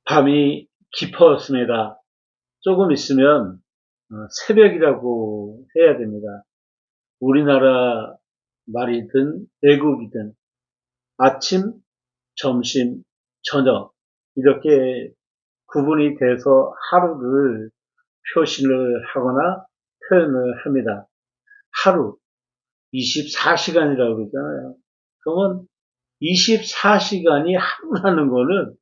밤이 깊어졌습니다. 조금 있으면 새벽이라고 해야 됩니다. 우리나라 말이든 외국이든 아침, 점심, 저녁 이렇게 구분이 돼서 하루를 표시를 하거나 표현을 합니다. 하루 24시간이라고 그러잖아요. 그러면 24시간이 하루라는 거는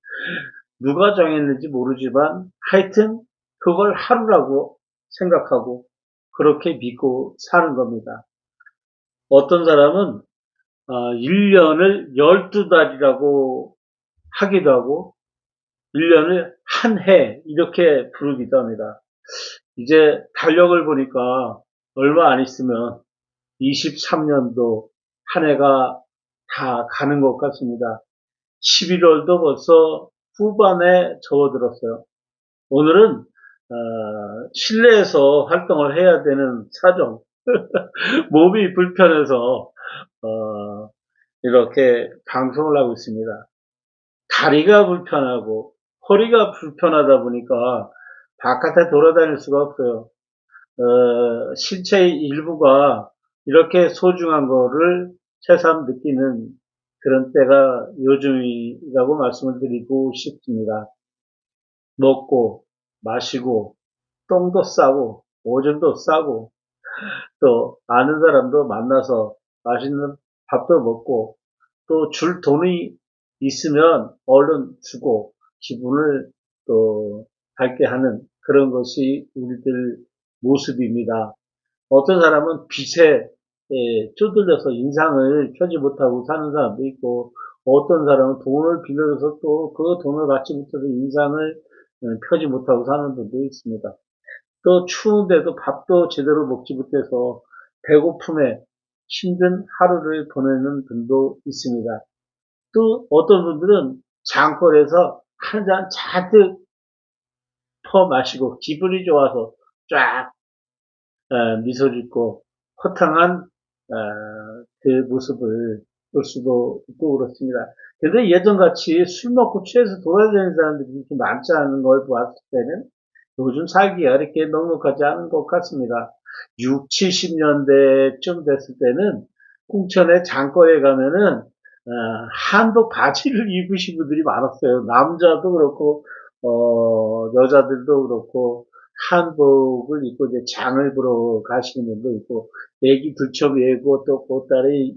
누가 정했는지 모르지만 하여튼 그걸 하루라고 생각하고 그렇게 믿고 사는 겁니다. 어떤 사람은 1년을 12달이라고 하기도 하고 1년을 한 해 이렇게 부르기도 합니다. 이제 달력을 보니까 얼마 안 있으면 23년도 한 해가 다 가는 것 같습니다. 11월도 벌써 후반에 접어들었어요. 오늘은 실내에서 활동을 해야 되는 사정, 몸이 불편해서 이렇게 방송을 하고 있습니다. 다리가 불편하고 허리가 불편하다 보니까 바깥에 돌아다닐 수가 없어요. 신체의 일부가 이렇게 소중한 거를 새삼 느끼는 그런 때가 요즘이라고 말씀을 드리고 싶습니다. 먹고 마시고 똥도 싸고 오줌도 싸고 또 아는 사람도 만나서 맛있는 밥도 먹고 또 줄 돈이 있으면 얼른 주고 기분을 또 밝게 하는 그런 것이 우리들 모습입니다. 어떤 사람은 빚에 쪼들려서 인상을 펴지 못하고 사는 사람도 있고 어떤 사람은 돈을 빌려줘서 또 그 돈을 받지 못해서 인상을 펴지 못하고 사는 분도 있습니다. 또 추운데도 밥도 제대로 먹지 못해서 배고픔에 힘든 하루를 보내는 분도 있습니다. 또 어떤 분들은 장거리에서 한 잔 잔뜩 퍼 마시고 기분이 좋아서 쫙 미소 짓고 허탕한 그 모습을 볼 수도 있고 그렇습니다. 그런데 예전같이 술 먹고 취해서 돌아다니는 사람들이 이렇게 많지 않은 걸 보았을 때는 요즘 살기가 이렇게 넉넉하지 않은 것 같습니다. 6, 70년대쯤 됐을 때는 홍천의 장거리에 가면은 한복 바지를 입으신 분들이 많았어요. 남자도 그렇고 여자들도 그렇고 한복을 입고 이제 장을 보러 가시는 분도 있고 애기 들쳐매고 또 꽃다리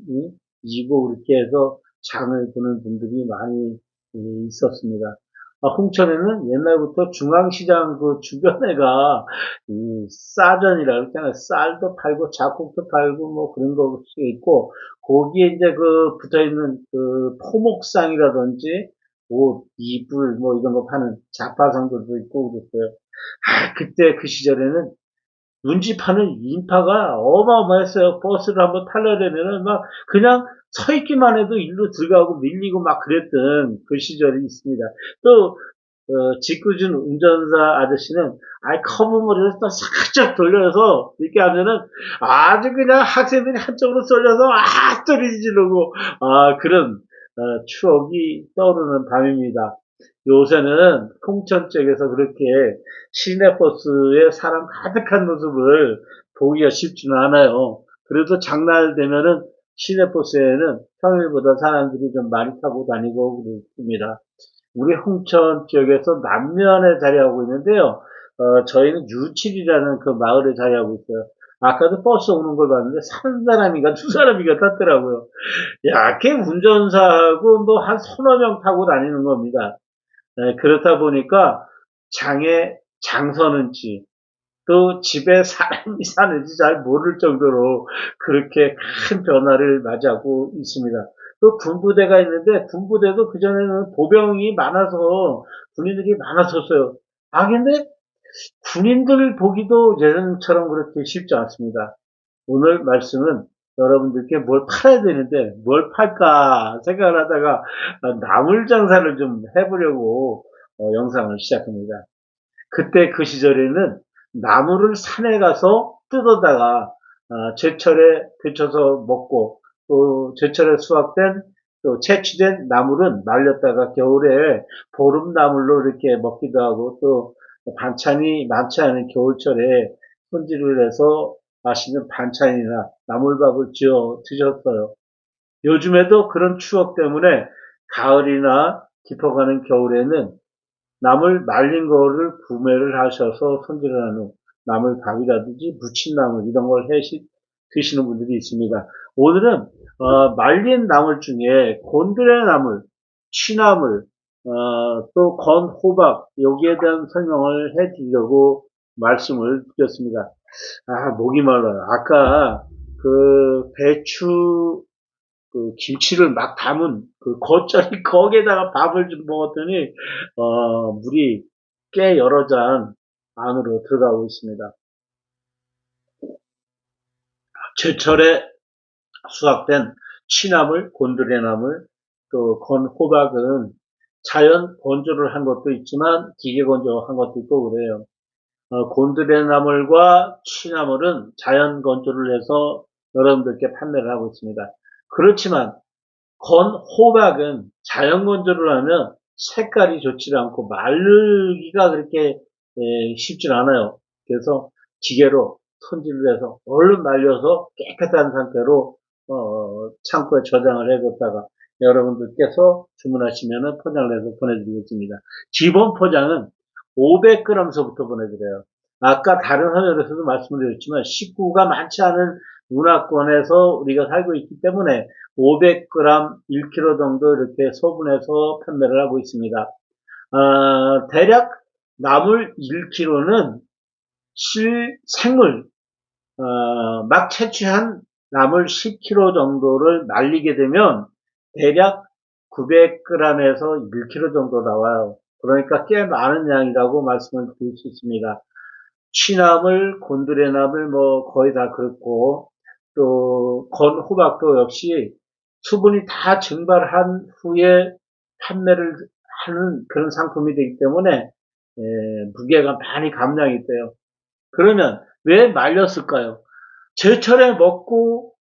이고 그렇게 해서 장을 보는 분들이 많이 있었습니다. 홍천에는 옛날부터 중앙시장 그 주변에가 이 싸전이라고 했잖아요. 쌀도 팔고 잡곡도 팔고 뭐 그런 것이 있고 거기에 이제 그 붙어 있는 그 토목상이라든지 옷, 이불 뭐 이런 거 파는 잡화상들도 있고 그랬어요. 그때 그 시절에는 운집하는 인파가 어마어마했어요. 버스를 한번 타려면은 막 그냥 서 있기만 해도 일로 들어가고 밀리고 막 그랬던 그 시절이 있습니다. 또 짓궂은 운전사 아저씨는 커브 머리를 또 살짝 돌려서 이렇게 하면은 아주 그냥 학생들이 한쪽으로 쏠려서 소리 지르고 그런 추억이 떠오르는 밤입니다. 요새는 홍천 쪽에서 그렇게 시내버스에 사람 가득한 모습을 보기가 쉽지는 않아요. 그래도 장날 되면은 시내버스에는 평일보다 사람들이 좀 많이 타고 다니고 그렇습니다. 우리 홍천 지역에서 남면에 자리하고 있는데요. 저희는 유칠이라는 그 마을에 자리하고 있어요. 아까도 버스 오는 걸 봤는데 한 사람인가 두 사람인가 탔더라고요. 야, 걔 운전사하고 뭐 한 서너 명 타고 다니는 겁니다. 그렇다 보니까 장에 장 서는지 또 집에 사람이 사는지 잘 모를 정도로 그렇게 큰 변화를 맞이하고 있습니다. 또 군부대가 있는데 군부대도 그전에는 보병이 많아서 군인들이 많았었어요. 근데 군인들 보기도 예전처럼 그렇게 쉽지 않습니다. 오늘 말씀은 여러분들께 뭘 팔아야 되는데 뭘 팔까 생각을 하다가 나물 장사를 좀 해보려고 영상을 시작합니다. 그때 그 시절에는 나무를 산에 가서 뜯어다가 제철에 데쳐서 먹고 또 제철에 수확된 또 채취된 나물은 말렸다가 겨울에 보름나물로 이렇게 먹기도 하고 또 반찬이 많지 않은 겨울철에 손질을 해서 맛있는 반찬이나 나물밥을 지어 드셨어요. 요즘에도 그런 추억 때문에 가을이나 깊어가는 겨울에는 나물 말린 거를 구매를 하셔서 손질을 한 후 나물밥이라든지 무침나물 이런 걸 드시는 분들이 있습니다. 오늘은 말린 나물 중에 곤드레 나물, 취나물, 또 건호박 여기에 대한 설명을 해드리려고 말씀을 드렸습니다. 아, 목이 말라요. 아까 그 배추 김치를 막 담은 그 겉절이 거기에다가 밥을 좀 먹었더니 물이 꽤 여러 잔 안으로 들어가고 있습니다. 제철에 수확된 취나물, 곤드레나물, 또 건호박은 자연 건조를 한 것도 있지만 기계 건조한 것도 있고 그래요. 곤드레나물과 취나물은 자연 건조를 해서 여러분들께 판매를 하고 있습니다. 그렇지만 건호박은 자연 건조를 하면 색깔이 좋지 않고 마르기가 그렇게 쉽지 않아요. 그래서 기계로 손질을 해서 얼른 말려서 깨끗한 상태로 창고에 저장을 해뒀다가 여러분들께서 주문하시면 포장을 해서 보내드리겠습니다. 기본 포장은 500g서부터 보내드려요. 아까 다른 화면에서도 말씀을 드렸지만 식구가 많지 않은 문화권에서 우리가 살고 있기 때문에 500g, 1kg 정도 이렇게 소분해서 판매를 하고 있습니다. 대략 나물 1kg는 생물, 막 채취한 나물 10kg 정도를 말리게 되면 대략 900g에서 1kg 정도 나와요. 그러니까 꽤 많은 양이라고 말씀을 드릴 수 있습니다. 취나물, 곤드레나물 뭐 거의 다 그렇고 또 건호박도 역시 수분이 다 증발한 후에 판매를 하는 그런 상품이 되기 때문에 무게가 많이 감량이 돼요. 그러면 왜 말렸을까요? 제철에 먹고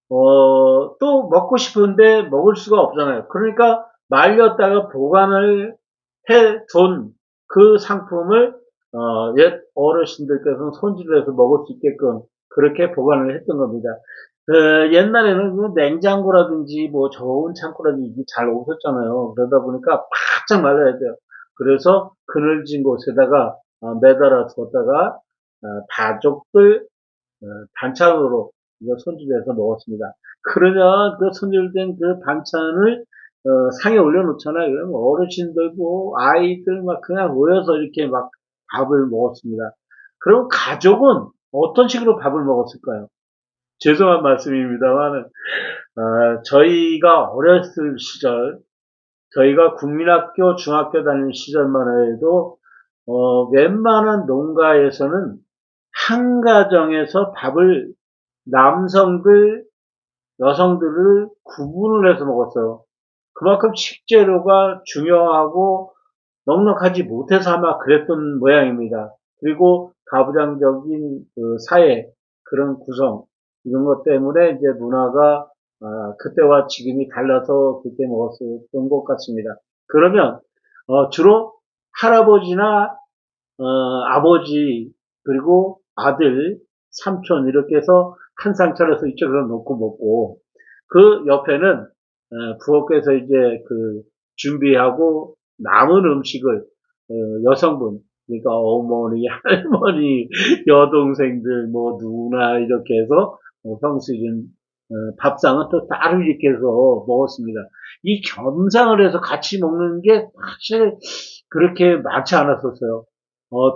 또 먹고 싶은데 먹을 수가 없잖아요. 그러니까 말렸다가 보관을 해둔 그 상품을 옛 어르신들께서는 손질을 해서 먹을 수 있게끔 그렇게 보관을 했던 겁니다. 옛날에는 그 냉장고라든지 뭐 저온 창고라든지 잘 없었잖아요. 그러다 보니까 바짝 말려야 돼요. 그래서 그늘진 곳에다가 매달아 뒀다가 가족들 반찬으로 이거 손질해서 먹었습니다. 그러면 그 손질된 그 반찬을 상에 올려놓잖아요. 그러면 어르신들, 뭐 아이들 막 그냥 모여서 이렇게 막 밥을 먹었습니다. 그럼 가족은 어떤 식으로 밥을 먹었을까요? 죄송한 말씀입니다만, 저희가 어렸을 시절, 저희가 국민학교, 중학교 다니는 시절만 해도, 웬만한 농가에서는 한 가정에서 밥을 남성들, 여성들을 구분을 해서 먹었어요. 그만큼 식재료가 중요하고 넉넉하지 못해서 아마 그랬던 모양입니다. 그리고 가부장적인 그 사회, 그런 구성, 이런 것 때문에 이제 문화가 그때와 지금이 달라서 그때 먹었었던 것 같습니다. 그러면 주로 할아버지나 아버지 그리고 아들, 삼촌 이렇게 해서 한 상 차려서 이쪽으로 놓고 먹고 그 옆에는 부엌에서 이제 그 준비하고 남은 음식을 여성분 그러니까 어머니, 할머니, 여동생들, 뭐 누나 이렇게 해서 형수진 밥상은 또 따로 이렇게 해서 먹었습니다. 이 겸상을 해서 같이 먹는 게 사실 그렇게 많지 않았었어요.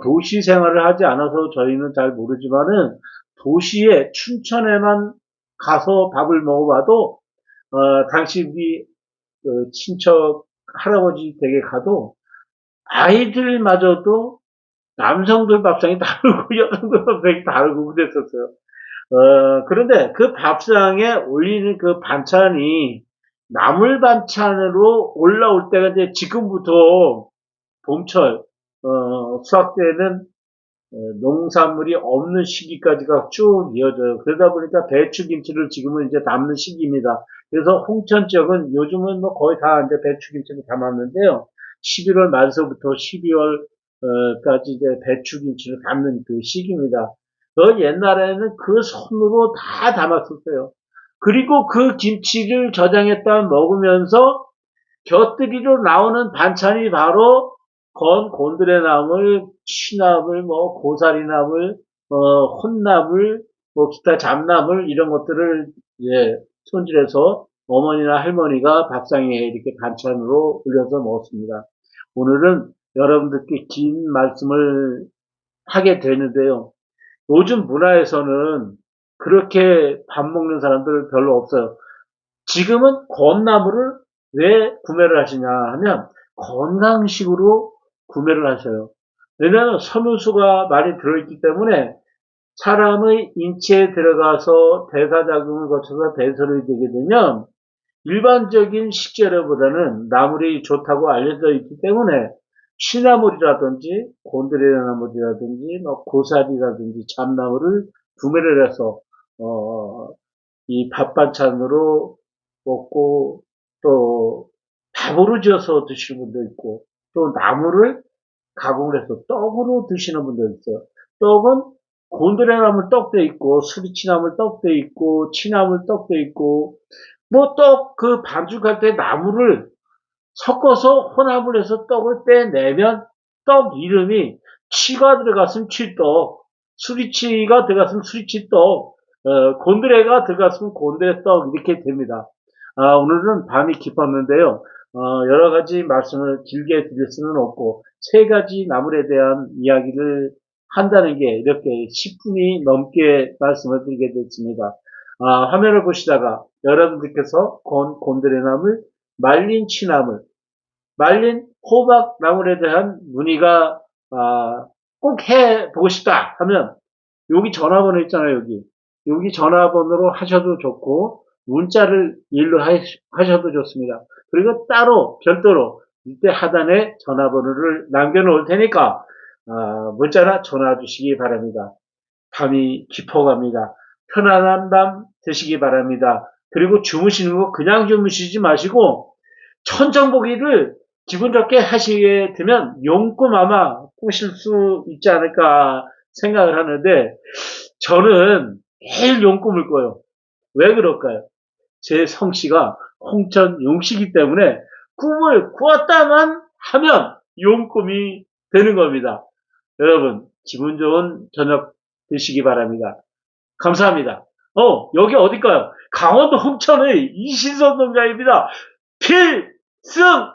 도시 생활을 하지 않아서 저희는 잘 모르지만은 도시에 춘천에만 가서 밥을 먹어봐도 당시 우리 친척 할아버지 댁에 가도 아이들마저도 남성들 밥상이 다르고 여성들 밥상이 다르고 그랬었어요. 그런데 그 밥상에 올리는 그 반찬이 나물 반찬으로 올라올 때가 이제 지금부터 봄철 수확되는 농산물이 없는 시기까지가 쭉 이어져요. 그러다 보니까 배추, 김치를 지금은 이제 담는 시기입니다. 그래서 홍천 지역은 요즘은 뭐 거의 다 이제 배추, 김치를 담았는데요. 11월 말서부터 12월까지 이제 배추, 김치를 담는 그 시기입니다. 그 옛날에는 그 손으로 다 담았었어요. 그리고 그 김치를 저장했다 먹으면서 곁들이로 나오는 반찬이 바로 곤드레나물, 취나물, 뭐 고사리나물, 혼나물, 뭐 기타 잡나물 이런 것들을 예, 손질해서 어머니나 할머니가 밥상에 이렇게 반찬으로 올려서 먹었습니다. 오늘은 여러분들께 긴 말씀을 하게 되는데요. 요즘 문화에서는 그렇게 밥 먹는 사람들 별로 없어요. 지금은 곤나물을 왜 구매를 하시냐 하면 건강식으로 구매를 하셔요. 왜냐하면 섬유수가 많이 들어있기 때문에 사람의 인체에 들어가서 대사작용을 거쳐서 배설이 되게 되면 일반적인 식재료보다는 나물이 좋다고 알려져 있기 때문에 취나물이라든지 곤드레나물이라든지 뭐 고사리라든지 잡나물을 구매를 해서 이 밥반찬으로 먹고 또 밥으로 지어서 드시는 분도 있고 또 나물을 가공을 해서 떡으로 드시는 분도 있어요. 떡은 곤드레나물 떡도 있고 수리치나물 떡도 있고 치나물 떡도 있고 뭐 떡 그 반죽할 때 나물을 섞어서 혼합을 해서 떡을 빼내면 떡 이름이 치가 들어갔으면 치떡, 수리치가 들어갔으면 수리치떡, 곤드레가 들어갔으면 곤드레떡 이렇게 됩니다. 오늘은 밤이 깊었는데요. 여러 가지 말씀을 길게 드릴 수는 없고 세 가지 나물에 대한 이야기를 한다는 게 이렇게 10분이 넘게 말씀을 드리게 됐습니다. 화면을 보시다가 여러분들께서 곤드레나물, 말린 취나물, 말린 호박나물에 대한 문의가 꼭 해보고 싶다 하면 여기 전화번호 있잖아요. 여기 전화번호로 하셔도 좋고 문자를 일로 하셔도 좋습니다. 그리고 따로 별도로 이때 하단에 전화번호를 남겨놓을 테니까 문자나 전화 주시기 바랍니다. 밤이 깊어갑니다. 편안한 밤 되시기 바랍니다. 그리고 주무시는 거 그냥 주무시지 마시고 천정보기를 기분 좋게 하시게 되면 용꿈 아마 꾸실 수 있지 않을까 생각을 하는데 저는 매일 용꿈을 꿔요. 왜 그럴까요? 제 성씨가 홍천 용씨이기 때문에 꿈을 꾸었다만 하면 용꿈이 되는 겁니다. 여러분 기분 좋은 저녁 되시기 바랍니다. 감사합니다. 여기 어딜까요? 강원도 홍천의 이신선 농장입니다. 필승!